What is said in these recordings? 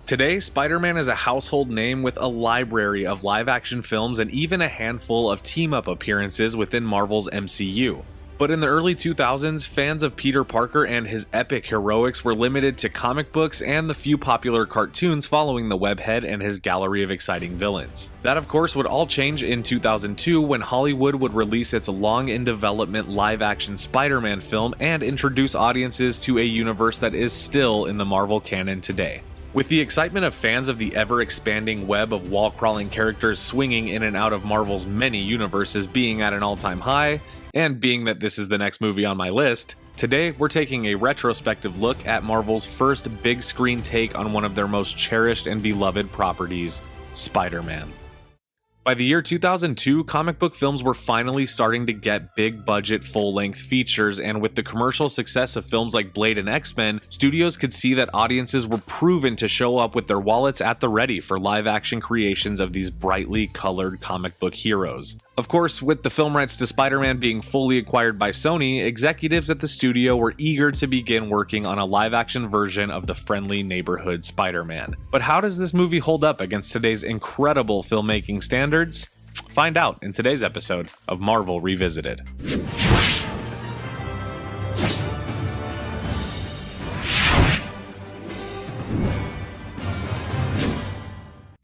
Today, Spider-Man is a household name with a library of live-action films and even a handful of team-up appearances within Marvel's MCU. But in the early 2000s, fans of Peter Parker and his epic heroics were limited to comic books and the few popular cartoons following the webhead and his gallery of exciting villains. That of course would all change in 2002 when Hollywood would release its long-in-development live-action Spider-Man film and introduce audiences to a universe that is still in the Marvel canon today. With the excitement of fans of the ever-expanding web of wall-crawling characters swinging in and out of Marvel's many universes being at an all-time high, and being that this is the next movie on my list, today we're taking a retrospective look at Marvel's first big screen take on one of their most cherished and beloved properties, Spider-Man. By the year 2002, comic book films were finally starting to get big-budget, full-length features, and with the commercial success of films like Blade and X-Men, studios could see that audiences were proven to show up with their wallets at the ready for live-action creations of these brightly colored comic book heroes. Of course, with the film rights to Spider-Man being fully acquired by Sony, executives at the studio were eager to begin working on a live-action version of the friendly neighborhood Spider-Man. But how does this movie hold up against today's incredible filmmaking standards? Find out in today's episode of Marvel Revisited.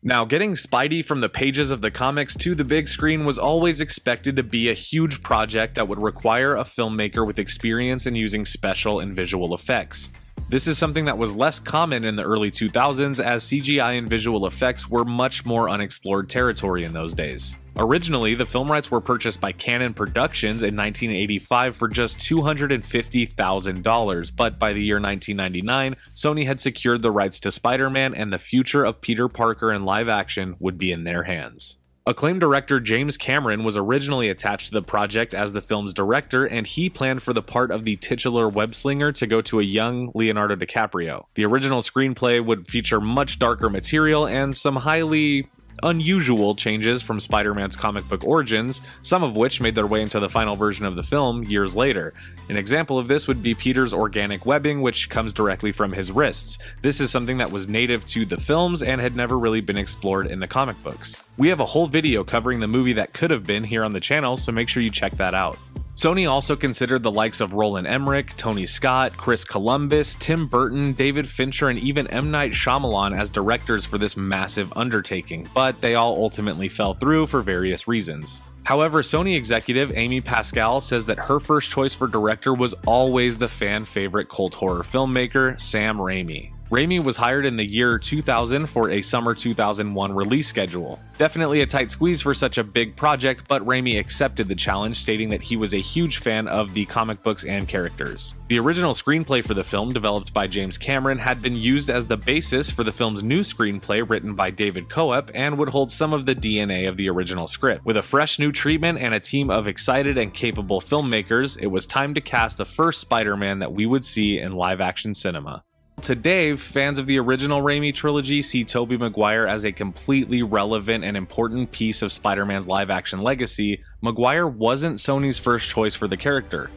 Now, getting Spidey from the pages of the comics to the big screen was always expected to be a huge project that would require a filmmaker with experience in using special and visual effects. This is something that was less common in the early 2000s, as CGI and visual effects were much more unexplored territory in those days. Originally, the film rights were purchased by Cannon Productions in 1985 for just $250,000, but by the year 1999, Sony had secured the rights to Spider-Man, and the future of Peter Parker in live action would be in their hands. Acclaimed director James Cameron was originally attached to the project as the film's director, and he planned for the part of the titular web-slinger to go to a young Leonardo DiCaprio. The original screenplay would feature much darker material and some highly unusual changes from Spider-Man's comic book origins, some of which made their way into the final version of the film years later. An example of this would be Peter's organic webbing, which comes directly from his wrists. This is something that was native to the films and had never really been explored in the comic books. We have a whole video covering the movie that could have been here on the channel, so make sure you check that out. Sony also considered the likes of Roland Emmerich, Tony Scott, Chris Columbus, Tim Burton, David Fincher, and even M. Night Shyamalan as directors for this massive undertaking, but they all ultimately fell through for various reasons. However, Sony executive Amy Pascal says that her first choice for director was always the fan-favorite cult horror filmmaker, Sam Raimi. Raimi was hired in the year 2000 for a summer 2001 release schedule. Definitely a tight squeeze for such a big project, but Raimi accepted the challenge, stating that he was a huge fan of the comic books and characters. The original screenplay for the film, developed by James Cameron, had been used as the basis for the film's new screenplay written by David Coep and would hold some of the DNA of the original script. With a fresh new treatment and a team of excited and capable filmmakers, it was time to cast the first Spider-Man that we would see in live-action cinema. Today, fans of the original Raimi trilogy see Tobey Maguire as a completely relevant and important piece of Spider-Man's live-action legacy. Maguire wasn't Sony's first choice for the character,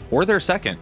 or their second,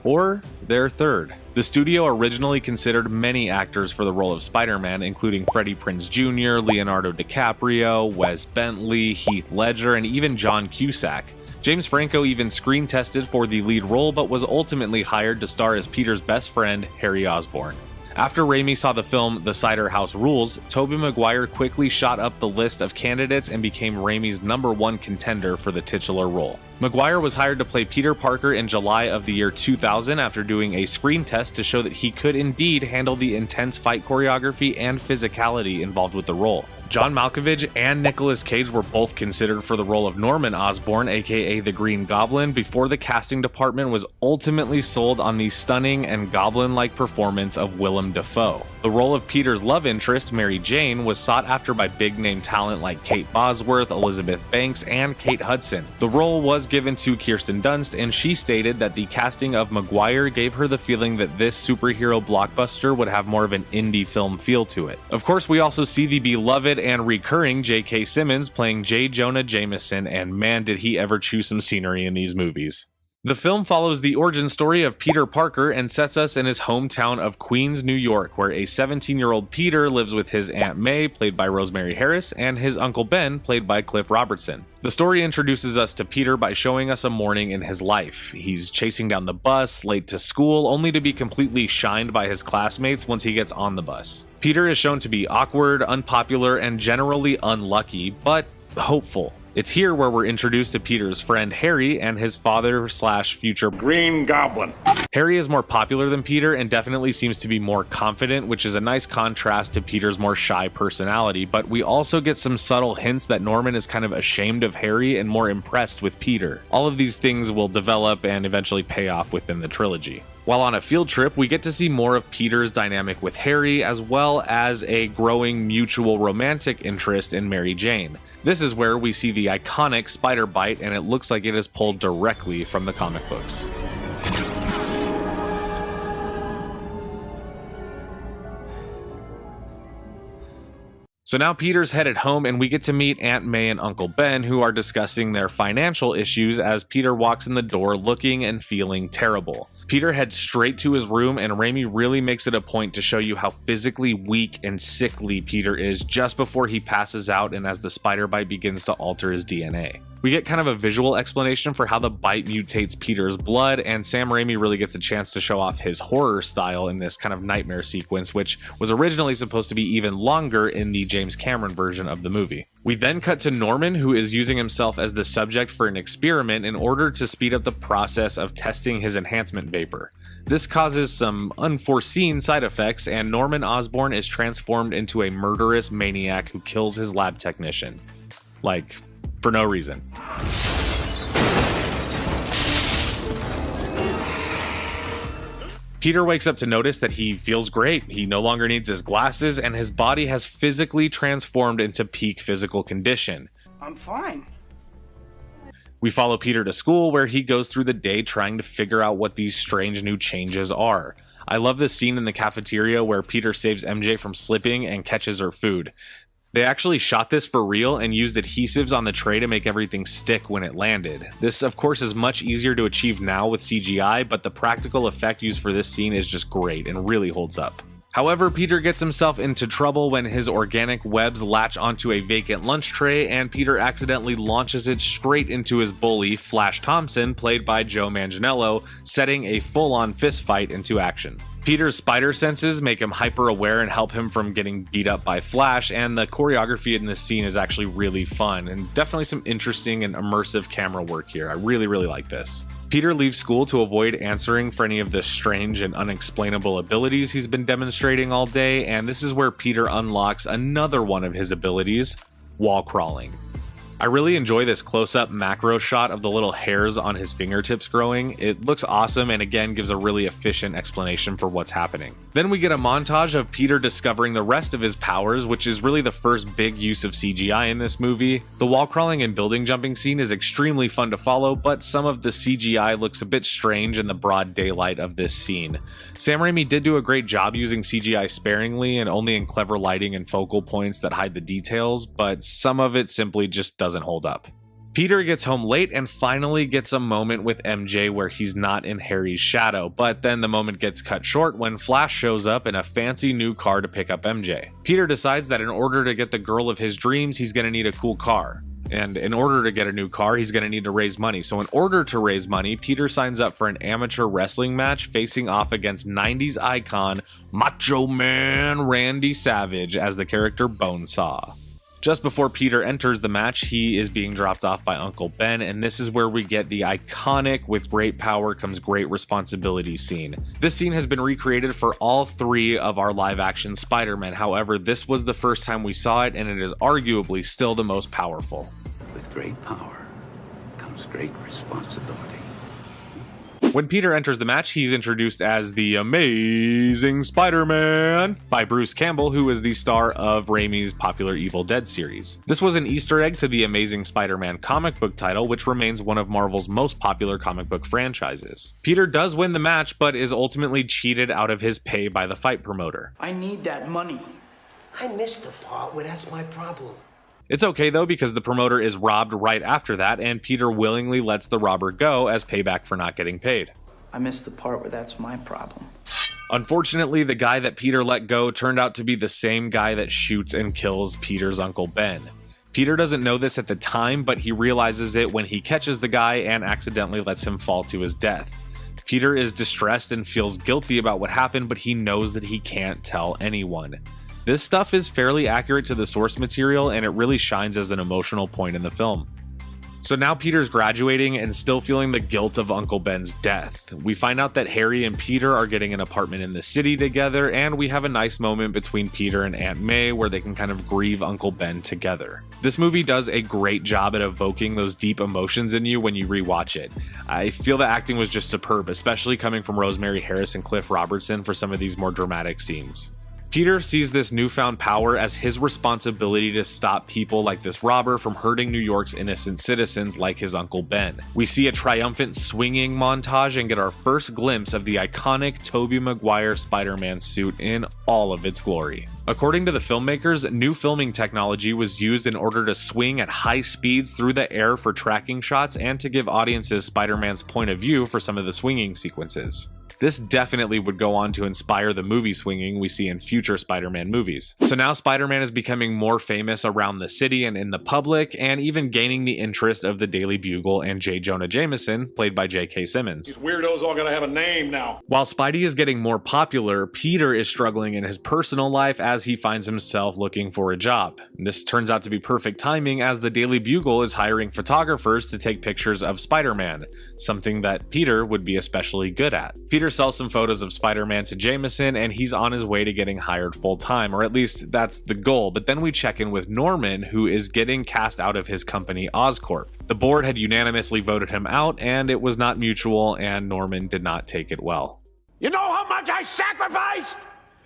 or their third. The studio originally considered many actors for the role of Spider-Man, including Freddie Prinze Jr., Leonardo DiCaprio, Wes Bentley, Heath Ledger, and even John Cusack. James Franco even screen tested for the lead role, but was ultimately hired to star as Peter's best friend, Harry Osborn. After Raimi saw the film The Cider House Rules, Tobey Maguire quickly shot up the list of candidates and became Raimi's #1 contender for the titular role. Maguire was hired to play Peter Parker in July of the year 2000 after doing a screen test to show that he could indeed handle the intense fight choreography and physicality involved with the role. John Malkovich and Nicolas Cage were both considered for the role of Norman Osborn, aka the Green Goblin, before the casting department was ultimately sold on the stunning and goblin-like performance of Willem Dafoe. The role of Peter's love interest, Mary Jane, was sought after by big-name talent like Kate Bosworth, Elizabeth Banks, and Kate Hudson. The role was given to Kirsten Dunst, and she stated that the casting of Maguire gave her the feeling that this superhero blockbuster would have more of an indie film feel to it. Of course, we also see the beloved and recurring J.K. Simmons playing J. Jonah Jameson, and man did he ever chew some scenery in these movies. The film follows the origin story of Peter Parker and sets us in his hometown of Queens, New York, where a 17-year-old Peter lives with his Aunt May, played by Rosemary Harris, and his Uncle Ben, played by Cliff Robertson. The story introduces us to Peter by showing us a morning in his life. He's chasing down the bus, late to school, only to be completely shined by his classmates once he gets on the bus. Peter is shown to be awkward, unpopular, and generally unlucky, but hopeful. It's here where we're introduced to Peter's friend Harry and his father/future Green Goblin. Harry is more popular than Peter and definitely seems to be more confident, which is a nice contrast to Peter's more shy personality, but we also get some subtle hints that Norman is kind of ashamed of Harry and more impressed with Peter. All of these things will develop and eventually pay off within the trilogy. While on a field trip, we get to see more of Peter's dynamic with Harry, as well as a growing mutual romantic interest in Mary Jane. This is where we see the iconic spider bite, and it looks like it is pulled directly from the comic books. So now Peter's headed home and we get to meet Aunt May and Uncle Ben, who are discussing their financial issues as Peter walks in the door looking and feeling terrible. Peter heads straight to his room, and Raimi really makes it a point to show you how physically weak and sickly Peter is just before he passes out and as the spider bite begins to alter his DNA. We get kind of a visual explanation for how the bite mutates Peter's blood, and Sam Raimi really gets a chance to show off his horror style in this kind of nightmare sequence, which was originally supposed to be even longer in the James Cameron version of the movie. We then cut to Norman, who is using himself as the subject for an experiment in order to speed up the process of testing his enhancement vapor. This causes some unforeseen side effects, and Norman Osborn is transformed into a murderous maniac who kills his lab technician. Like, for no reason. Peter wakes up to notice that he feels great. He no longer needs his glasses, and his body has physically transformed into peak physical condition. I'm fine. We follow Peter to school, where he goes through the day trying to figure out what these strange new changes are. I love this scene in the cafeteria where Peter saves MJ from slipping and catches her food. They actually shot this for real and used adhesives on the tray to make everything stick when it landed. This, of course, is much easier to achieve now with CGI, but the practical effect used for this scene is just great and really holds up. However, Peter gets himself into trouble when his organic webs latch onto a vacant lunch tray, and Peter accidentally launches it straight into his bully, Flash Thompson, played by Joe Manganiello, setting a full-on fist fight into action. Peter's spider senses make him hyper-aware and help him from getting beat up by Flash, and the choreography in this scene is actually really fun, and definitely some interesting and immersive camera work here. I really like this. Peter leaves school to avoid answering for any of the strange and unexplainable abilities he's been demonstrating all day, and this is where Peter unlocks another one of his abilities, wall crawling. I really enjoy this close-up macro shot of the little hairs on his fingertips growing. It looks awesome and again gives a really efficient explanation for what's happening. Then we get a montage of Peter discovering the rest of his powers, which is really the first big use of CGI in this movie. The wall crawling and building jumping scene is extremely fun to follow, but some of the CGI looks a bit strange in the broad daylight of this scene. Sam Raimi did do a great job using CGI sparingly and only in clever lighting and focal points that hide the details, but some of it simply just doesn't hold up. Peter gets home late and finally gets a moment with MJ where he's not in Harry's shadow, but then the moment gets cut short when Flash shows up in a fancy new car to pick up MJ. Peter decides that in order to get the girl of his dreams, he's going to need a cool car. And in order to get a new car, he's going to need to raise money. So in order to raise money, Peter signs up for an amateur wrestling match facing off against 90s icon Macho Man Randy Savage as the character Bonesaw. Just before Peter enters the match, he is being dropped off by Uncle Ben, and this is where we get the iconic "with great power comes great responsibility" scene. This scene has been recreated for all three of our live-action Spider-Man, however, this was the first time we saw it, and it is arguably still the most powerful. With great power comes great responsibility. When Peter enters the match, he's introduced as the Amazing Spider-Man by Bruce Campbell, who is the star of Raimi's popular Evil Dead series. This was an Easter egg to the Amazing Spider-Man comic book title, which remains one of Marvel's most popular comic book franchises. Peter does win the match, but is ultimately cheated out of his pay by the fight promoter. I need that money. I missed the part where that's my problem. It's okay though, because the promoter is robbed right after that, and Peter willingly lets the robber go as payback for not getting paid. I missed the part where that's my problem. Unfortunately, the guy that Peter let go turned out to be the same guy that shoots and kills Peter's Uncle Ben. Peter doesn't know this at the time, but he realizes it when he catches the guy and accidentally lets him fall to his death. Peter is distressed and feels guilty about what happened, but he knows that he can't tell anyone. This stuff is fairly accurate to the source material, and it really shines as an emotional point in the film. So now Peter's graduating and still feeling the guilt of Uncle Ben's death. We find out that Harry and Peter are getting an apartment in the city together, and we have a nice moment between Peter and Aunt May where they can kind of grieve Uncle Ben together. This movie does a great job at evoking those deep emotions in you when you rewatch it. I feel the acting was just superb, especially coming from Rosemary Harris and Cliff Robertson for some of these more dramatic scenes. Peter sees this newfound power as his responsibility to stop people like this robber from hurting New York's innocent citizens like his Uncle Ben. We see a triumphant swinging montage and get our first glimpse of the iconic Tobey Maguire Spider-Man suit in all of its glory. According to the filmmakers, new filming technology was used in order to swing at high speeds through the air for tracking shots and to give audiences Spider-Man's point of view for some of the swinging sequences. This definitely would go on to inspire the movie swinging we see in future Spider-Man movies. So now Spider-Man is becoming more famous around the city and in the public, and even gaining the interest of the Daily Bugle and J. Jonah Jameson, played by J.K. Simmons. These weirdos all gotta have a name now. While Spidey is getting more popular, Peter is struggling in his personal life as he finds himself looking for a job. This turns out to be perfect timing, as the Daily Bugle is hiring photographers to take pictures of Spider-Man, something that Peter would be especially good at. Peter sells some photos of Spider-Man to Jameson, and he's on his way to getting hired full-time, or at least that's the goal. But then we check in with Norman, who is getting cast out of his company Oscorp. The board had unanimously voted him out, and it was not mutual, and Norman did not take it well. You know how much I sacrificed?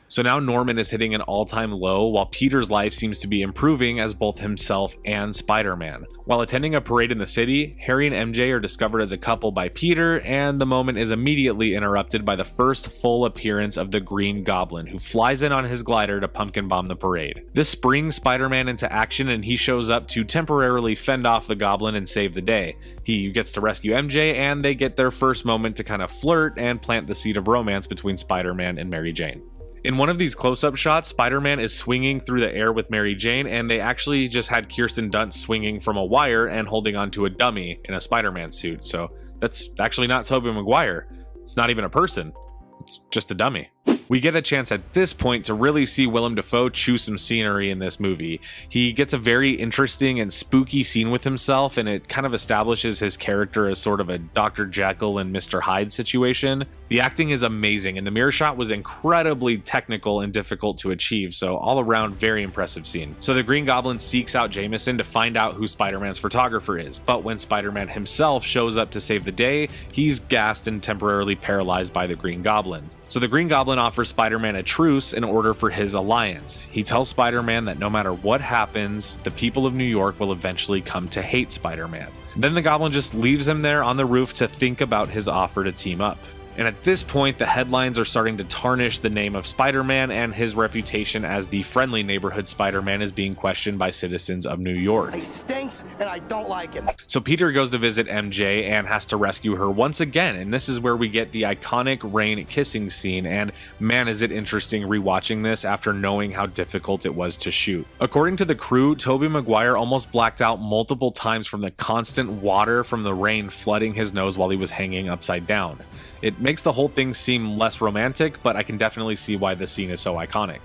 So now Norman is hitting an all-time low, while Peter's life seems to be improving as both himself and Spider-Man. While attending a parade in the city, Harry and MJ are discovered as a couple by Peter, and the moment is immediately interrupted by the first full appearance of the Green Goblin, who flies in on his glider to pumpkin bomb the parade. This springs Spider-Man into action, and he shows up to temporarily fend off the Goblin and save the day. He gets to rescue MJ, and they get their first moment to kind of flirt and plant the seed of romance between Spider-Man and Mary Jane. In one of these close-up shots, Spider-Man is swinging through the air with Mary Jane, and they actually just had Kirsten Dunst swinging from a wire and holding onto a dummy in a Spider-Man suit. So that's actually not Tobey Maguire. It's not even a person. It's just a dummy. We get a chance at this point to really see Willem Dafoe chew some scenery in this movie. He gets a very interesting and spooky scene with himself, and it kind of establishes his character as sort of a Dr. Jekyll and Mr. Hyde situation. The acting is amazing, and the mirror shot was incredibly technical and difficult to achieve, so all around very impressive scene. So the Green Goblin seeks out Jameson to find out who Spider-Man's photographer is, but when Spider-Man himself shows up to save the day, he's gassed and temporarily paralyzed by the Green Goblin. So the Green Goblin offers Spider-Man a truce in order for his alliance. He tells Spider-Man that no matter what happens, the people of New York will eventually come to hate Spider-Man. Then the Goblin just leaves him there on the roof to think about his offer to team up. And at this point, the headlines are starting to tarnish the name of Spider-Man, and his reputation as the friendly neighborhood Spider-Man is being questioned by citizens of New York. He stinks, and I don't like him. So Peter goes to visit MJ and has to rescue her once again, and this is where we get the iconic Rain kissing scene, and man is it interesting rewatching this after knowing how difficult it was to shoot. According to the crew, Tobey Maguire almost blacked out multiple times from the constant water from the rain flooding his nose while he was hanging upside down. It makes the whole thing seem less romantic, but I can definitely see why the scene is so iconic.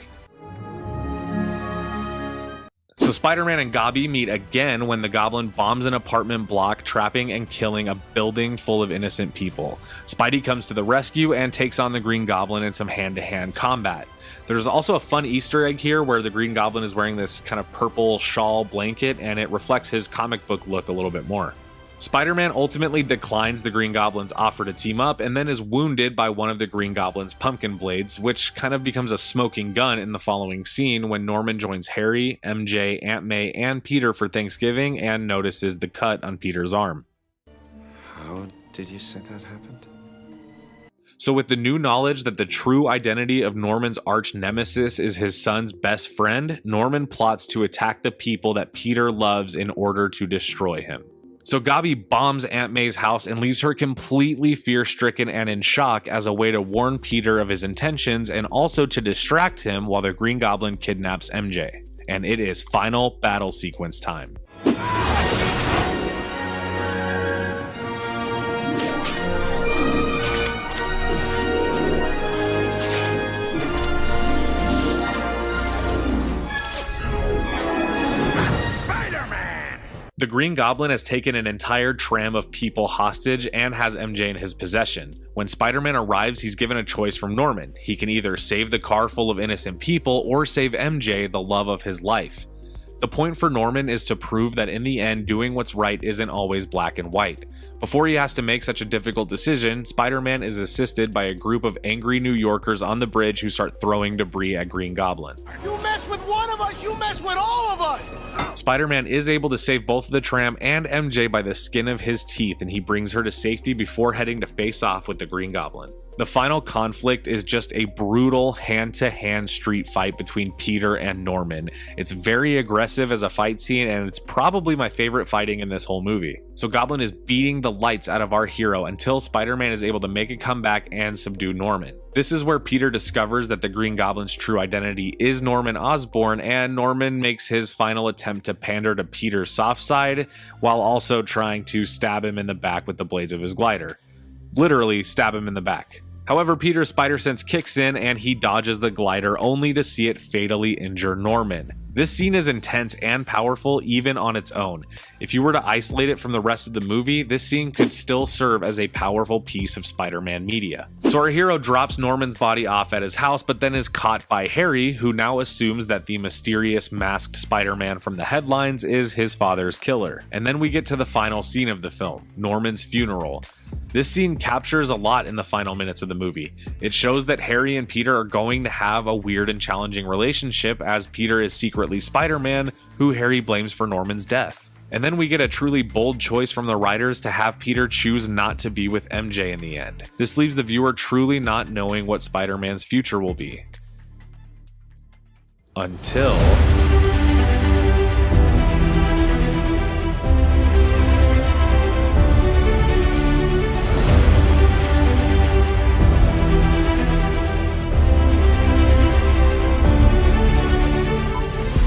So Spider-Man and Gobby meet again when the Goblin bombs an apartment block, trapping and killing a building full of innocent people. Spidey comes to the rescue and takes on the Green Goblin in some hand-to-hand combat. There's also a fun Easter egg here where the Green Goblin is wearing this kind of purple shawl blanket, and it reflects his comic book look a little bit more. Spider-Man ultimately declines the Green Goblin's offer to team up and then is wounded by one of the Green Goblin's pumpkin blades, which kind of becomes a smoking gun in the following scene when Norman joins Harry, MJ, Aunt May, and Peter for Thanksgiving and notices the cut on Peter's arm. How did you say that happened? So with the new knowledge that the true identity of Norman's arch nemesis is his son's best friend, Norman plots to attack the people that Peter loves in order to destroy him. So Gabi bombs Aunt May's house and leaves her completely fear-stricken and in shock as a way to warn Peter of his intentions and also to distract him while the Green Goblin kidnaps MJ. And it is final battle sequence time. The Green Goblin has taken an entire tram of people hostage and has MJ in his possession. When Spider-Man arrives, he's given a choice from Norman. He can either save the car full of innocent people or save MJ, the love of his life. The point for Norman is to prove that in the end, doing what's right isn't always black and white. Before he has to make such a difficult decision, Spider-Man is assisted by a group of angry New Yorkers on the bridge who start throwing debris at Green Goblin. You mess with one of us, you mess with all of us! Spider-Man is able to save both the tram and MJ by the skin of his teeth, and he brings her to safety before heading to face off with the Green Goblin. The final conflict is just a brutal hand-to-hand street fight between Peter and Norman. It's very aggressive as a fight scene, and it's probably my favorite fighting in this whole movie. So Goblin is beating the lights out of our hero until Spider-Man is able to make a comeback and subdue Norman. This is where Peter discovers that the Green Goblin's true identity is Norman Osborn, and Norman makes his final attempt to pander to Peter's soft side while also trying to stab him in the back with the blades of his glider. Literally stab him in the back. However, Peter's spider sense kicks in and he dodges the glider only to see it fatally injure Norman. This scene is intense and powerful even on its own. If you were to isolate it from the rest of the movie, this scene could still serve as a powerful piece of Spider-Man media. So our hero drops Norman's body off at his house, but then is caught by Harry, who now assumes that the mysterious masked Spider-Man from the headlines is his father's killer. And then we get to the final scene of the film, Norman's funeral. This scene captures a lot in the final minutes of the movie. It shows that Harry and Peter are going to have a weird and challenging relationship, as Peter is secretly Spider-Man, who Harry blames for Norman's death. And then we get a truly bold choice from the writers to have Peter choose not to be with MJ in the end. This leaves the viewer truly not knowing what Spider-Man's future will be. Until...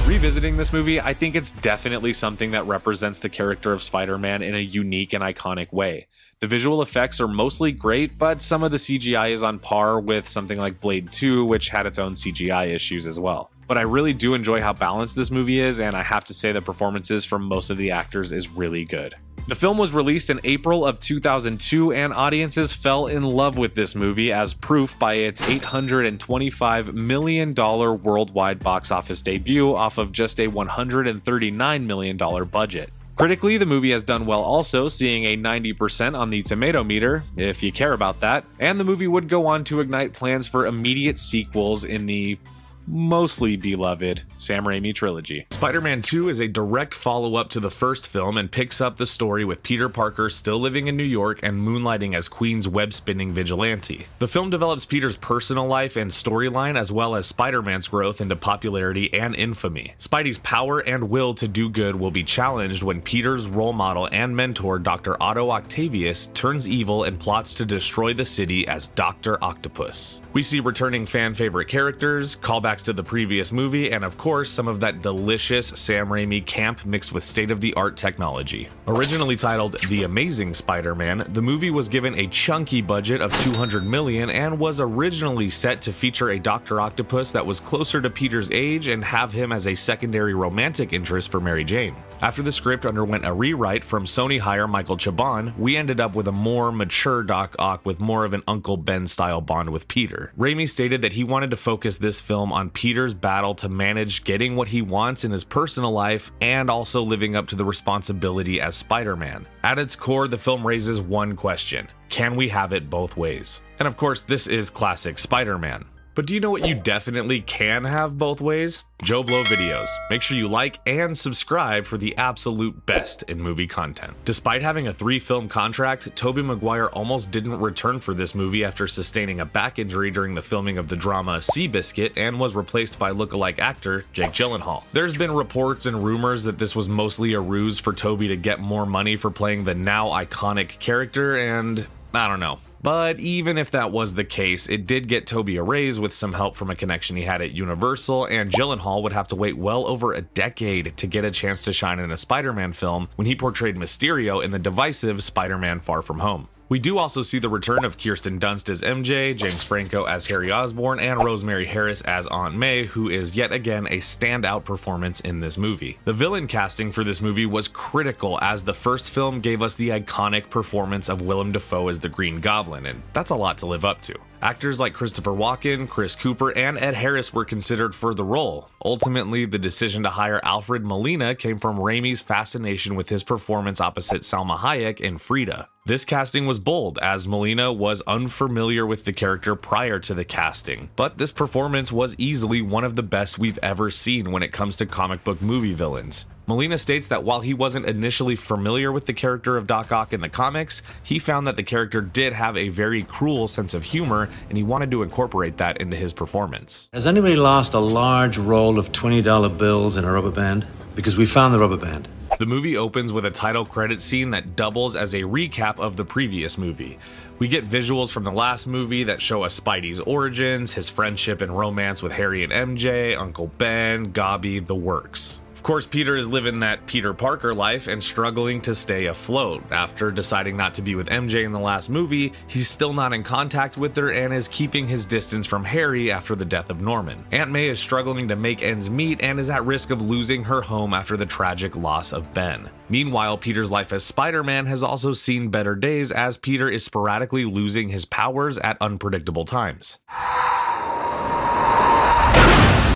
Revisiting this movie, I think it's definitely something that represents the character of Spider-Man in a unique and iconic way. The visual effects are mostly great, but some of the CGI is on par with something like Blade 2, which had its own CGI issues as well. But I really do enjoy how balanced this movie is, and I have to say the performances from most of the actors is really good. The film was released in April of 2002, and audiences fell in love with this movie, as proof by its $825 million worldwide box office debut off of just a $139 million budget. Critically, the movie has done well also, seeing a 90% on the tomato meter, if you care about that, and the movie would go on to ignite plans for immediate sequels in the mostly beloved Sam Raimi trilogy. Spider-Man 2 is a direct follow-up to the first film and picks up the story with Peter Parker still living in New York and moonlighting as Queen's web-spinning vigilante. The film develops Peter's personal life and storyline, as well as Spider-Man's growth into popularity and infamy. Spidey's power and will to do good will be challenged when Peter's role model and mentor, Dr. Otto Octavius, turns evil and plots to destroy the city as Dr. Octopus. We see returning fan-favorite characters, callbacks to the previous movie, and of course some of that delicious Sam Raimi camp mixed with state-of-the-art technology. Originally titled The Amazing Spider-Man, the movie was given a chunky budget of $200 million and was originally set to feature a Dr. Octopus that was closer to Peter's age and have him as a secondary romantic interest for Mary Jane. After the script underwent a rewrite from Sony hire Michael Chabon, we ended up with a more mature Doc Ock with more of an Uncle Ben style bond with Peter. Raimi stated that he wanted to focus this film on Peter's battle to manage getting what he wants in his personal life and also living up to the responsibility as Spider-Man. At its core, the film raises one question: can we have it both ways? And of course, this is classic Spider-Man. But do you know what you definitely can have both ways? JoBlo videos. Make sure you like and subscribe for the absolute best in movie content. Despite having a 3-film contract, Tobey Maguire almost didn't return for this movie after sustaining a back injury during the filming of the drama Seabiscuit and was replaced by lookalike actor Jake Gyllenhaal. There's been reports and rumors that this was mostly a ruse for Tobey to get more money for playing the now iconic character, and I don't know. But even if that was the case, it did get Tobey a raise with some help from a connection he had at Universal, and Gyllenhaal would have to wait well over a decade to get a chance to shine in a Spider-Man film when he portrayed Mysterio in the divisive Spider-Man Far From Home. We do also see the return of Kirsten Dunst as MJ, James Franco as Harry Osborn, and Rosemary Harris as Aunt May, who is yet again a standout performance in this movie. The villain casting for this movie was critical, as the first film gave us the iconic performance of Willem Dafoe as the Green Goblin, and that's a lot to live up to. Actors like Christopher Walken, Chris Cooper, and Ed Harris were considered for the role. Ultimately, the decision to hire Alfred Molina came from Raimi's fascination with his performance opposite Salma Hayek in Frida. This casting was bold, as Molina was unfamiliar with the character prior to the casting, but this performance was easily one of the best we've ever seen when it comes to comic book movie villains. Molina states that while he wasn't initially familiar with the character of Doc Ock in the comics, he found that the character did have a very cruel sense of humor, and he wanted to incorporate that into his performance. Has anybody lost a large roll of $20 bills in a rubber band? Because we found the rubber band. The movie opens with a title credit scene that doubles as a recap of the previous movie. We get visuals from the last movie that show us Spidey's origins, his friendship and romance with Harry and MJ, Uncle Ben, Gobby, the works. Of course, Peter is living that Peter Parker life and struggling to stay afloat. After deciding not to be with MJ in the last movie, he's still not in contact with her and is keeping his distance from Harry after the death of Norman. Aunt May is struggling to make ends meet and is at risk of losing her home after the tragic loss of Ben. Meanwhile, Peter's life as Spider-Man has also seen better days, as Peter is sporadically losing his powers at unpredictable times.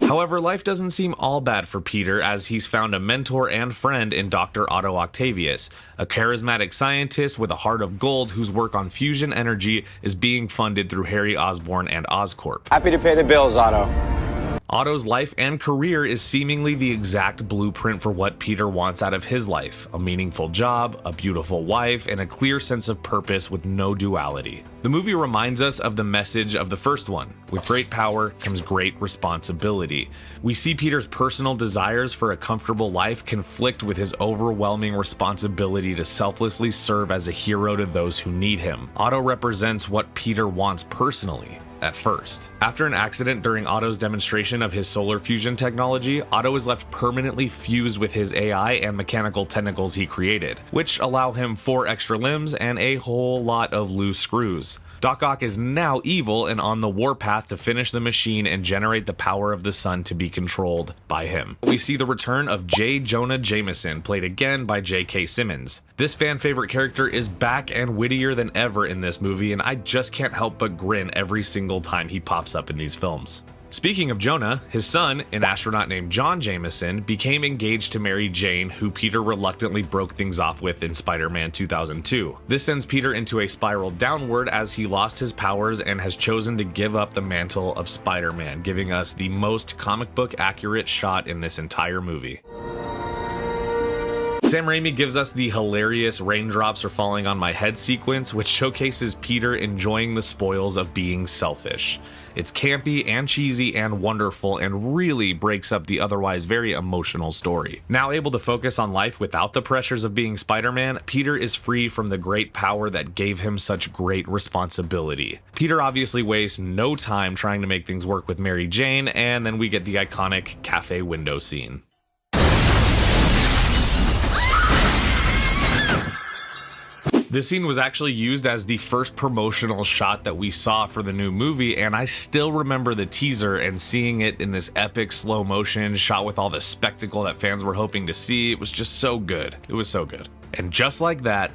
However, life doesn't seem all bad for Peter, as he's found a mentor and friend in Dr. Otto Octavius, a charismatic scientist with a heart of gold whose work on fusion energy is being funded through Harry Osborn and Oscorp. Happy to pay the bills, Otto. Otto's life and career is seemingly the exact blueprint for what Peter wants out of his life: a meaningful job, a beautiful wife, and a clear sense of purpose with no duality. The movie reminds us of the message of the first one: with great power comes great responsibility. We see Peter's personal desires for a comfortable life conflict with his overwhelming responsibility to selflessly serve as a hero to those who need him. Otto represents what Peter wants personally. At first. After an accident during Otto's demonstration of his solar fusion technology, Otto is left permanently fused with his AI and mechanical tentacles he created, which allow him 4 extra limbs and a whole lot of loose screws. Doc Ock is now evil and on the warpath to finish the machine and generate the power of the sun to be controlled by him. We see the return of J. Jonah Jameson, played again by J.K. Simmons. This fan favorite character is back and wittier than ever in this movie, and I just can't help but grin every single time he pops up in these films. Speaking of Jonah, his son, an astronaut named John Jameson, became engaged to Mary Jane, who Peter reluctantly broke things off with in Spider-Man 2002. This sends Peter into a spiral downward as he lost his powers and has chosen to give up the mantle of Spider-Man, giving us the most comic book accurate shot in this entire movie. Sam Raimi gives us the hilarious "raindrops are falling on my head" sequence, which showcases Peter enjoying the spoils of being selfish. It's campy and cheesy and wonderful, and really breaks up the otherwise very emotional story. Now able to focus on life without the pressures of being Spider-Man, Peter is free from the great power that gave him such great responsibility. Peter obviously wastes no time trying to make things work with Mary Jane, and then we get the iconic cafe window scene. This scene was actually used as the first promotional shot that we saw for the new movie, and I still remember the teaser and seeing it in this epic slow motion shot with all the spectacle that fans were hoping to see. It was just so good. It was so good. And just like that,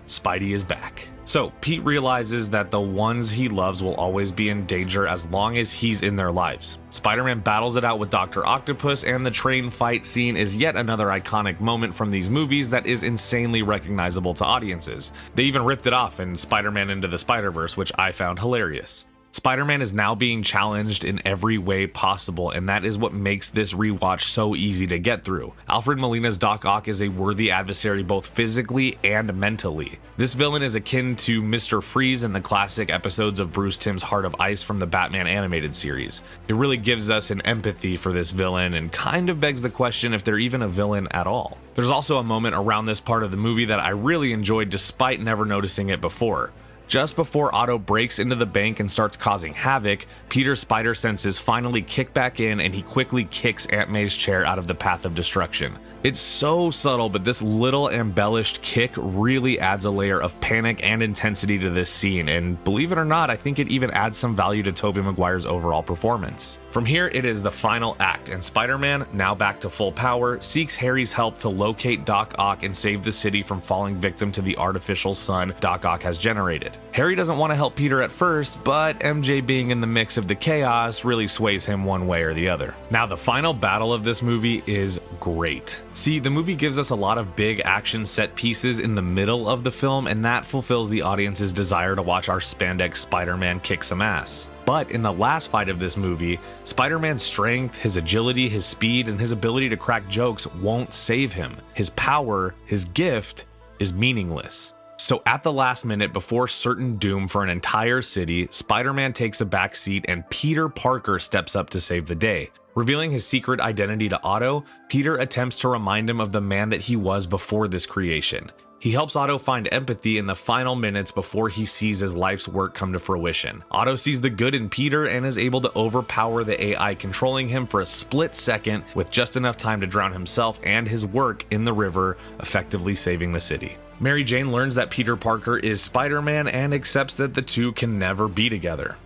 Spidey is back. So Pete realizes that the ones he loves will always be in danger as long as he's in their lives. Spider-Man battles it out with Dr. Octopus, and the train fight scene is yet another iconic moment from these movies that is insanely recognizable to audiences. They even ripped it off in Spider-Man Into the Spider-Verse, which I found hilarious. Spider-Man is now being challenged in every way possible, and that is what makes this rewatch so easy to get through. Alfred Molina's Doc Ock is a worthy adversary both physically and mentally. This villain is akin to Mr. Freeze in the classic episodes of Bruce Timm's Heart of Ice from the Batman animated series. It really gives us an empathy for this villain and kind of begs the question if they're even a villain at all. There's also a moment around this part of the movie that I really enjoyed despite never noticing it before. Just before Otto breaks into the bank and starts causing havoc, Peter's spider senses finally kick back in and he quickly kicks Aunt May's chair out of the path of destruction. It's so subtle, but this little embellished kick really adds a layer of panic and intensity to this scene, and believe it or not, I think it even adds some value to Tobey Maguire's overall performance. From here, it is the final act, and Spider-Man, now back to full power, seeks Harry's help to locate Doc Ock and save the city from falling victim to the artificial sun Doc Ock has generated. Harry doesn't want to help Peter at first, but MJ being in the mix of the chaos really sways him one way or the other. Now, the final battle of this movie is great. See, the movie gives us a lot of big action set pieces in the middle of the film, and that fulfills the audience's desire to watch our spandex Spider-Man kick some ass. But in the last fight of this movie, Spider-Man's strength, his agility, his speed, and his ability to crack jokes won't save him. His power, his gift, is meaningless. So at the last minute, before certain doom for an entire city, Spider-Man takes a back seat and Peter Parker steps up to save the day. Revealing his secret identity to Otto, Peter attempts to remind him of the man that he was before this creation. He helps Otto find empathy in the final minutes before he sees his life's work come to fruition. Otto sees the good in Peter and is able to overpower the AI controlling him for a split second with just enough time to drown himself and his work in the river, effectively saving the city. Mary Jane learns that Peter Parker is Spider-Man and accepts that the two can never be together.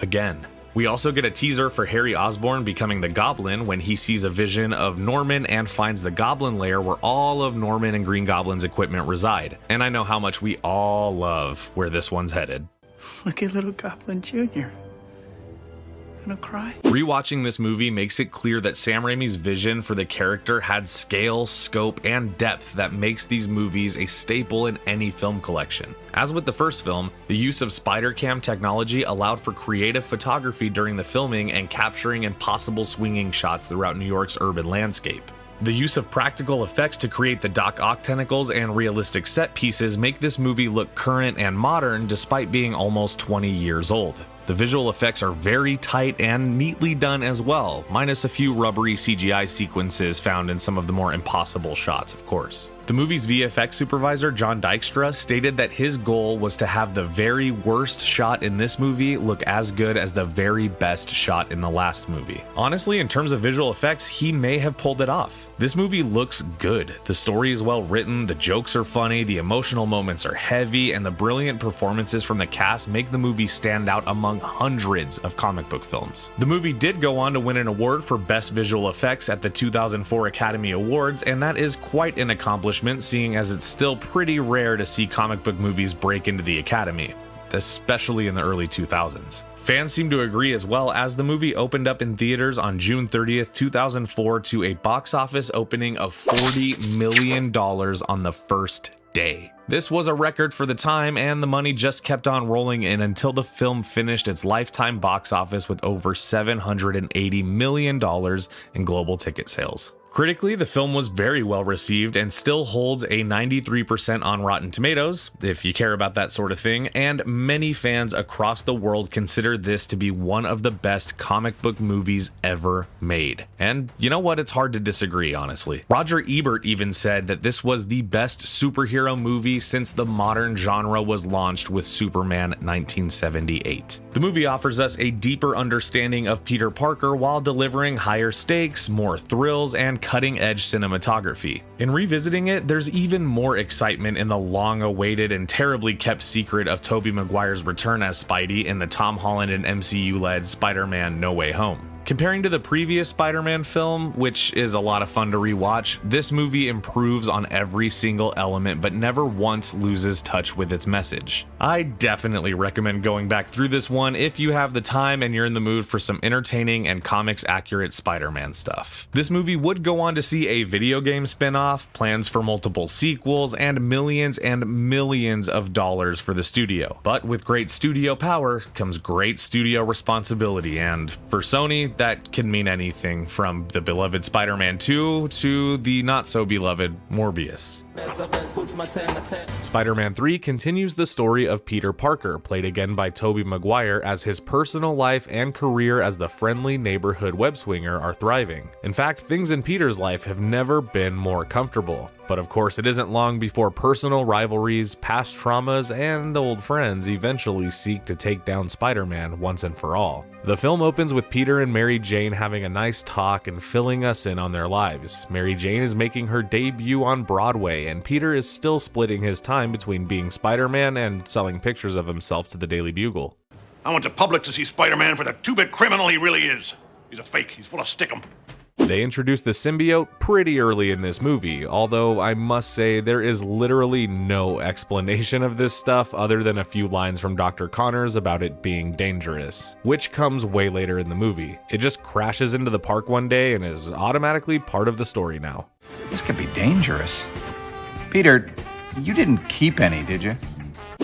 Again. We also get a teaser for Harry Osborn becoming the Goblin when he sees a vision of Norman and finds the Goblin lair where all of Norman and Green Goblin's equipment reside. And I know how much we all love where this one's headed. Look at little Goblin Jr. Gonna cry? Rewatching this movie makes it clear that Sam Raimi's vision for the character had scale, scope, and depth that makes these movies a staple in any film collection. As with the first film, the use of Spider-Cam technology allowed for creative photography during the filming and capturing impossible swinging shots throughout New York's urban landscape. The use of practical effects to create the Doc Ock tentacles and realistic set pieces make this movie look current and modern despite being almost 20 years old. The visual effects are very tight and neatly done as well, minus a few rubbery CGI sequences found in some of the more impossible shots, of course. The movie's VFX supervisor, John Dykstra, stated that his goal was to have the very worst shot in this movie look as good as the very best shot in the last movie. Honestly, in terms of visual effects, he may have pulled it off. This movie looks good. The story is well written, the jokes are funny, the emotional moments are heavy, and the brilliant performances from the cast make the movie stand out among hundreds of comic book films. The movie did go on to win an award for Best Visual Effects at the 2004 Academy Awards, and that is quite an accomplishment, seeing as it's still pretty rare to see comic book movies break into the Academy, especially in the early 2000s. Fans seem to agree as well, as the movie opened up in theaters on June 30th, 2004 to a box office opening of $40 million on the first day. This was a record for the time, and the money just kept on rolling in until the film finished its lifetime box office with over $780 million in global ticket sales. Critically, the film was very well received and still holds a 93% on Rotten Tomatoes, if you care about that sort of thing, and many fans across the world consider this to be one of the best comic book movies ever made. And you know what? It's hard to disagree, honestly. Roger Ebert even said that this was the best superhero movie since the modern genre was launched with Superman 1978. The movie offers us a deeper understanding of Peter Parker while delivering higher stakes, more thrills, and cutting-edge cinematography. In revisiting it, there's even more excitement in the long-awaited and terribly kept secret of Tobey Maguire's return as Spidey in the Tom Holland and MCU-led Spider-Man No Way Home. Comparing to the previous Spider-Man film, which is a lot of fun to rewatch, this movie improves on every single element but never once loses touch with its message. I definitely recommend going back through this one if you have the time and you're in the mood for some entertaining and comics-accurate Spider-Man stuff. This movie would go on to see a video game spin-off, plans for multiple sequels, and millions of dollars for the studio. But with great studio power comes great studio responsibility, and for Sony, that can mean anything from the beloved Spider-Man 2 to the not-so-beloved Morbius. Spider-Man 3 continues the story of Peter Parker, played again by Tobey Maguire, as his personal life and career as the friendly neighborhood web-swinger are thriving. In fact, things in Peter's life have never been more comfortable. But of course, it isn't long before personal rivalries, past traumas, and old friends eventually seek to take down Spider-Man once and for all. The film opens with Peter and Mary Jane having a nice talk and filling us in on their lives. Mary Jane is making her debut on Broadway, and Peter is still splitting his time between being Spider-Man and selling pictures of himself to the Daily Bugle. I want the public to see Spider-Man for the two-bit criminal he really is. He's a fake. He's full of stickum. They introduced the symbiote pretty early in this movie, although I must say there is literally no explanation of this stuff other than a few lines from Dr. Connors about it being dangerous, which comes way later in the movie. It just crashes into the park one day and is automatically part of the story now. This could be dangerous. Peter, you didn't keep any, did you?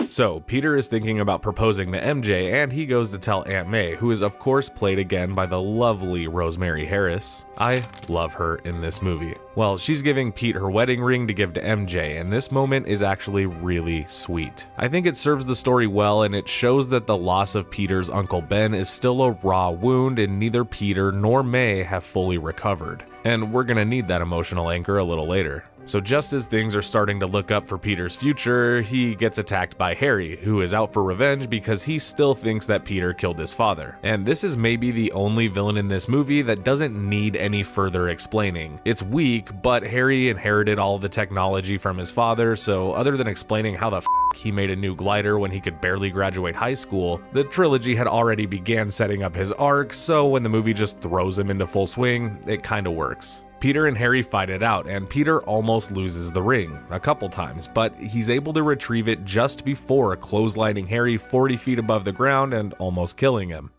So, Peter is thinking about proposing to MJ, and he goes to tell Aunt May, who is of course played again by the lovely Rosemary Harris. I love her in this movie. Well, she's giving Pete her wedding ring to give to MJ, and this moment is actually really sweet. I think it serves the story well, and it shows that the loss of Peter's Uncle Ben is still a raw wound, and neither Peter nor May have fully recovered. And we're gonna need that emotional anchor a little later. So just as things are starting to look up for Peter's future, he gets attacked by Harry, who is out for revenge because he still thinks that Peter killed his father. And this is maybe the only villain in this movie that doesn't need any further explaining. It's weak, but Harry inherited all the technology from his father, so other than explaining how the f he made a new glider when he could barely graduate high school, the trilogy had already began setting up his arc, so when the movie just throws him into full swing, it kinda works. Peter and Harry fight it out, and Peter almost loses the ring a couple times, but he's able to retrieve it just before clotheslining Harry 40 feet above the ground and almost killing him.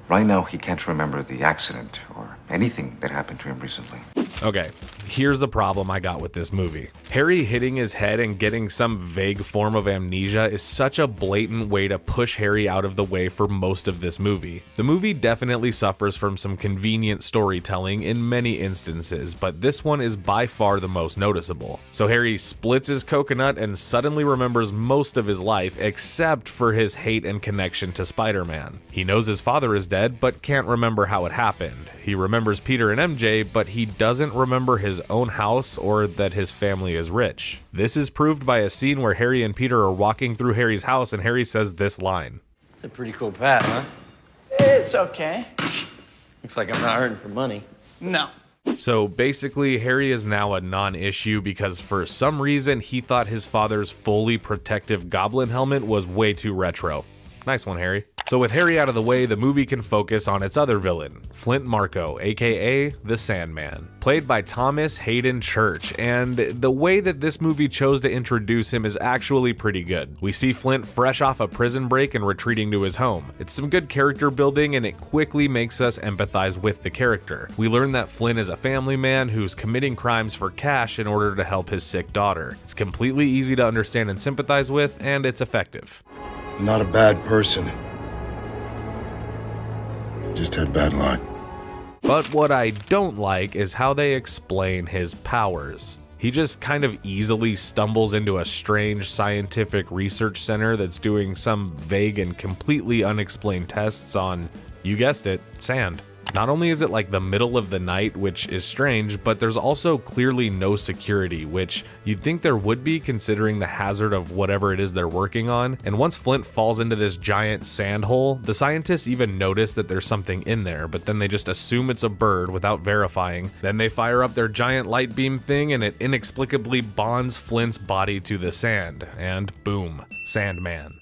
Right now, he can't remember the accident or anything that happened to him recently. Okay, here's the problem I got with this movie. Harry hitting his head and getting some vague form of amnesia is such a blatant way to push Harry out of the way for most of this movie. The movie definitely suffers from some convenient storytelling in many instances, but this one is by far the most noticeable. So Harry splits his coconut and suddenly remembers most of his life except for his hate and connection to Spider-Man. He knows his father is dead, but can't remember how it happened. He remembers Peter and MJ, but he doesn't remember his own house or that his family is rich. This is proved by a scene where Harry and Peter are walking through Harry's house and Harry says this line. It's a pretty cool pad, huh? It's okay. Looks like I'm not hurting for money. No. So basically, Harry is now a non-issue because for some reason he thought his father's fully protective goblin helmet was way too retro. Nice one, Harry. So with Harry out of the way, the movie can focus on its other villain, Flint Marko, aka the Sandman, played by Thomas Hayden Church, and the way that this movie chose to introduce him is actually pretty good. We see Flint fresh off a prison break and retreating to his home. It's some good character building and it quickly makes us empathize with the character. We learn that Flint is a family man who's committing crimes for cash in order to help his sick daughter. It's completely easy to understand and sympathize with, and it's effective. Not a bad person. Just had bad luck. But what I don't like is how they explain his powers. He just kind of easily stumbles into a strange scientific research center that's doing some vague and completely unexplained tests on, you guessed it, sand. Not only is it like the middle of the night, which is strange, but there's also clearly no security, which you'd think there would be considering the hazard of whatever it is they're working on. And once Flint falls into this giant sand hole, the scientists even notice that there's something in there, but then they just assume it's a bird without verifying. Then they fire up their giant light beam thing and it inexplicably bonds Flint's body to the sand, and boom, Sandman.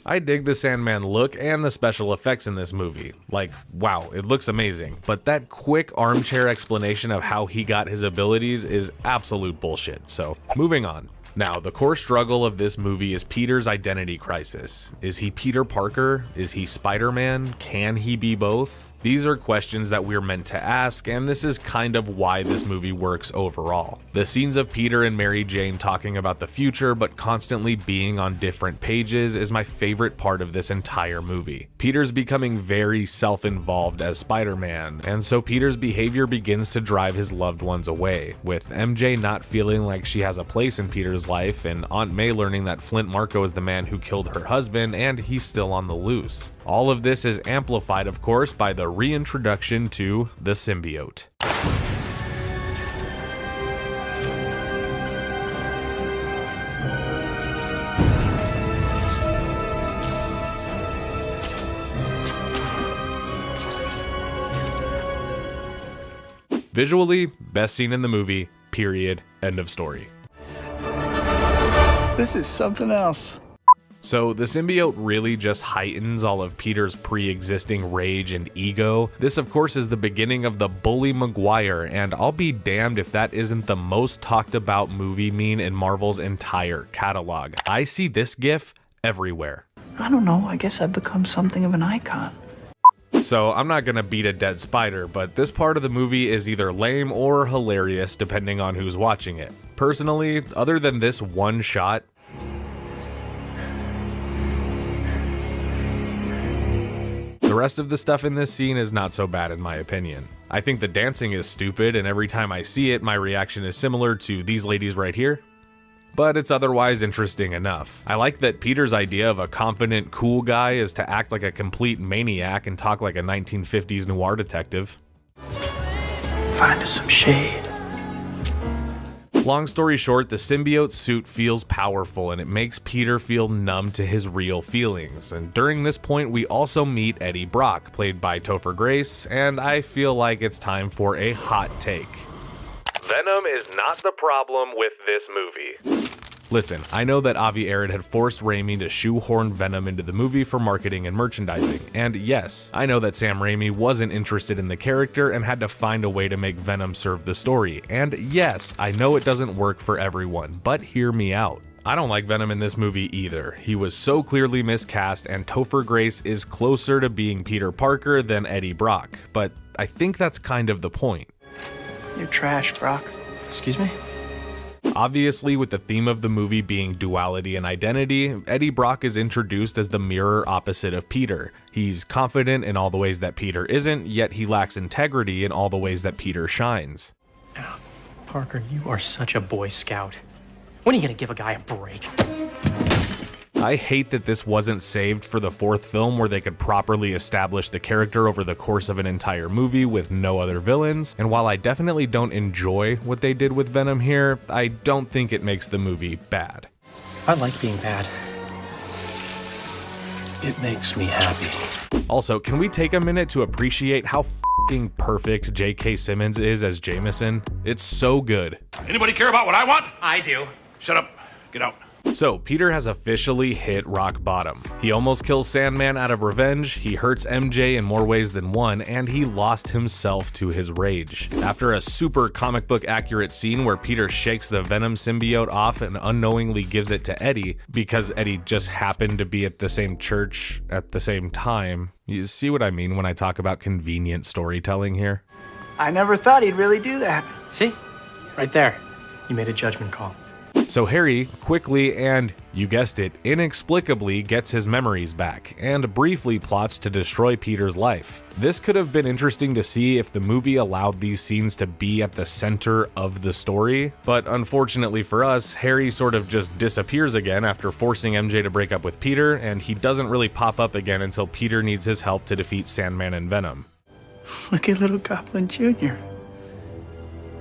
I dig the Sandman look and the special effects in this movie. Like, wow, it looks amazing. But that quick armchair explanation of how he got his abilities is absolute bullshit. So, moving on. Now, the core struggle of this movie is Peter's identity crisis. Is he Peter Parker? Is he Spider-Man? Can he be both? These are questions that we're meant to ask, and this is kind of why this movie works overall. The scenes of Peter and Mary Jane talking about the future but constantly being on different pages is my favorite part of this entire movie. Peter's becoming very self-involved as Spider-Man, and so Peter's behavior begins to drive his loved ones away, with MJ not feeling like she has a place in Peter's life, and Aunt May learning that Flint Marko is the man who killed her husband and he's still on the loose. All of this is amplified, of course, by the reintroduction to the Symbiote. Visually, best scene in the movie, period, end of story. This is something else. So the symbiote really just heightens all of Peter's pre-existing rage and ego. This of course is the beginning of the Bully Maguire, and I'll be damned if that isn't the most talked about movie meme in Marvel's entire catalog. I see this gif everywhere. I don't know, I guess I've become something of an icon. So I'm not gonna beat a dead spider, but this part of the movie is either lame or hilarious depending on who's watching it. Personally, other than this one shot, the rest of the stuff in this scene is not so bad in my opinion. I think the dancing is stupid, and every time I see it, my reaction is similar to these ladies right here. But it's otherwise interesting enough. I like that Peter's idea of a confident, cool guy is to act like a complete maniac and talk like a 1950s noir detective. Find us some shade. Long story short, the symbiote suit feels powerful and it makes Peter feel numb to his real feelings. And during this point, we also meet Eddie Brock, played by Topher Grace, and I feel like it's time for a hot take. Venom is not the problem with this movie. Listen, I know that Avi Arad had forced Raimi to shoehorn Venom into the movie for marketing and merchandising, and yes, I know that Sam Raimi wasn't interested in the character and had to find a way to make Venom serve the story, and yes, I know it doesn't work for everyone, but hear me out. I don't like Venom in this movie either. He was so clearly miscast, and Topher Grace is closer to being Peter Parker than Eddie Brock, but I think that's kind of the point. You're trash, Brock. Excuse me? Obviously, with the theme of the movie being duality and identity, Eddie Brock is introduced as the mirror opposite of Peter. He's confident in all the ways that Peter isn't, yet he lacks integrity in all the ways that Peter shines. Oh, Parker, you are such a Boy Scout. When are you gonna give a guy a break? I hate that this wasn't saved for the fourth film where they could properly establish the character over the course of an entire movie with no other villains, and while I definitely don't enjoy what they did with Venom here, I don't think it makes the movie bad. I like being bad. It makes me happy. Also, can we take a minute to appreciate how f***ing perfect J.K. Simmons is as Jameson? It's so good. Anybody care about what I want? I do. Shut up. Get out. So, Peter has officially hit rock bottom. He almost kills Sandman out of revenge, he hurts MJ in more ways than one, and he lost himself to his rage. After a super comic book accurate scene where Peter shakes the Venom symbiote off and unknowingly gives it to Eddie, because Eddie just happened to be at the same church at the same time. You see what I mean when I talk about convenient storytelling here? I never thought he'd really do that. See? Right there. You made a judgment call. So Harry quickly and, you guessed it, inexplicably gets his memories back, and briefly plots to destroy Peter's life. This could have been interesting to see if the movie allowed these scenes to be at the center of the story, but unfortunately for us, Harry sort of just disappears again after forcing MJ to break up with Peter, and he doesn't really pop up again until Peter needs his help to defeat Sandman and Venom. Look at little Goblin Jr.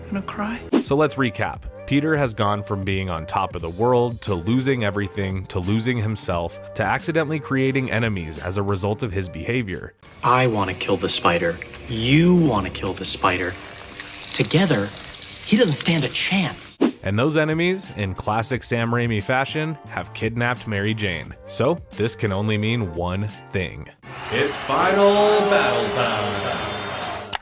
Gonna cry? So let's recap. Peter has gone from being on top of the world, to losing everything, to losing himself, to accidentally creating enemies as a result of his behavior. I want to kill the spider. You want to kill the spider. Together, he doesn't stand a chance. And those enemies, in classic Sam Raimi fashion, have kidnapped Mary Jane. So this can only mean one thing. It's final battle time.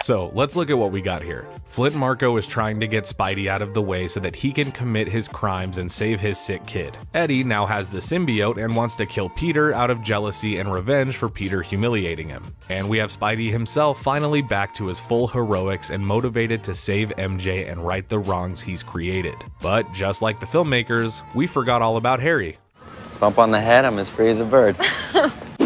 So let's look at what we got here. Flint Marko is trying to get Spidey out of the way so that he can commit his crimes and save his sick kid. Eddie now has the symbiote and wants to kill Peter out of jealousy and revenge for Peter humiliating him. And we have Spidey himself finally back to his full heroics and motivated to save MJ and right the wrongs he's created. But just like the filmmakers, we forgot all about Harry. Bump on the head, I'm as free as a bird.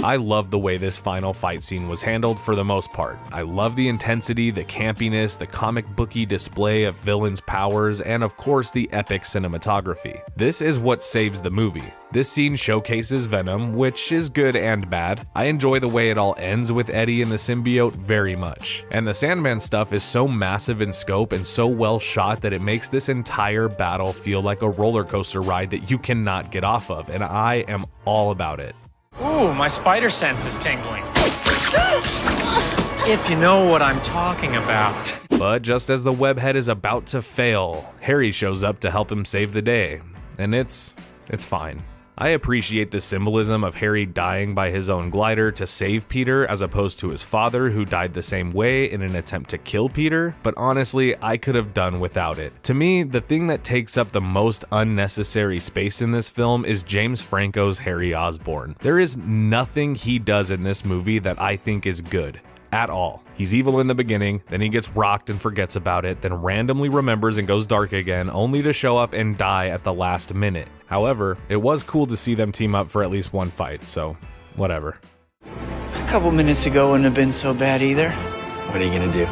I love the way this final fight scene was handled for the most part. I love the intensity, the campiness, the comic booky display of villains' powers, and of course the epic cinematography. This is what saves the movie. This scene showcases Venom, which is good and bad. I enjoy the way it all ends with Eddie and the symbiote very much. And the Sandman stuff is so massive in scope and so well shot that it makes this entire battle feel like a roller coaster ride that you cannot get off of, and I am all about it. Ooh, my spider sense is tingling. If you know what I'm talking about. But just as the webhead is about to fail, Harry shows up to help him save the day. And it's fine. I appreciate the symbolism of Harry dying by his own glider to save Peter as opposed to his father who died the same way in an attempt to kill Peter, but honestly, I could have done without it. To me, the thing that takes up the most unnecessary space in this film is James Franco's Harry Osborn. There is nothing he does in this movie that I think is good. At all. He's evil in the beginning, then he gets rocked and forgets about it, then randomly remembers and goes dark again, only to show up and die at the last minute. However, it was cool to see them team up for at least one fight, so whatever. A couple minutes ago wouldn't have been so bad either. What are you gonna do?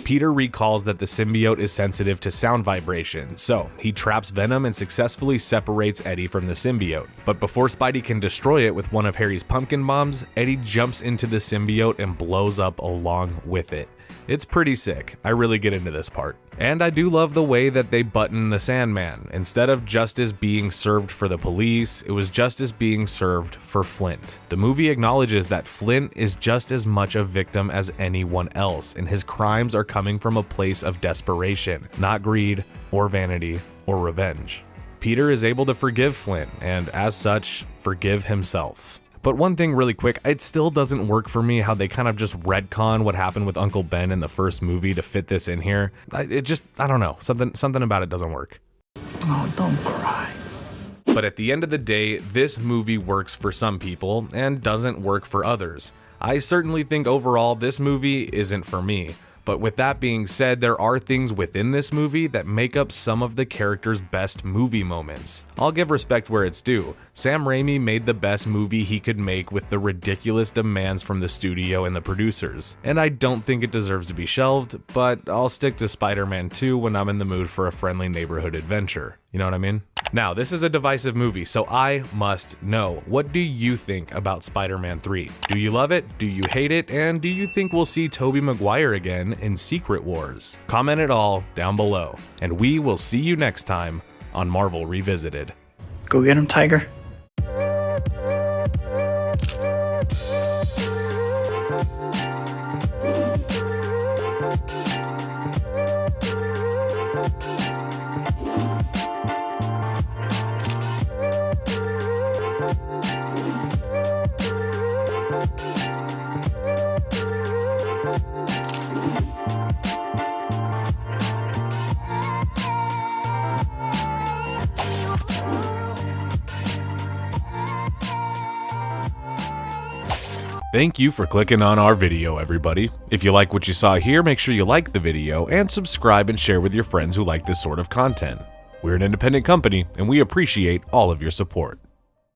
Peter recalls that the symbiote is sensitive to sound vibration, so he traps Venom and successfully separates Eddie from the symbiote. But before Spidey can destroy it with one of Harry's pumpkin bombs, Eddie jumps into the symbiote and blows up along with it. It's pretty sick. I really get into this part. And I do love the way that they button the Sandman. Instead of justice being served for the police, it was justice being served for Flint. The movie acknowledges that Flint is just as much a victim as anyone else, and his crimes are coming from a place of desperation, not greed or vanity or revenge. Peter is able to forgive Flint, and as such, forgive himself. But one thing really quick, it still doesn't work for me how they kind of just retcon what happened with Uncle Ben in the first movie to fit this in here. I don't know, something about it doesn't work. Oh, don't cry. But at the end of the day, this movie works for some people and doesn't work for others. I certainly think overall this movie isn't for me. But with that being said, there are things within this movie that make up some of the character's best movie moments. I'll give respect where it's due. Sam Raimi made the best movie he could make with the ridiculous demands from the studio and the producers. And I don't think it deserves to be shelved, but I'll stick to Spider-Man 2 when I'm in the mood for a friendly neighborhood adventure. You know what I mean? Now, this is a divisive movie, so I must know, what do you think about Spider-Man 3? Do you love it? Do you hate it? And do you think we'll see Tobey Maguire again in Secret Wars? Comment it all down below, and we will see you next time on Marvel Revisited. Go get him, Tiger. Thank you for clicking on our video, everybody. If you like what you saw here, make sure you like the video and subscribe and share with your friends who like this sort of content. We're an independent company and we appreciate all of your support.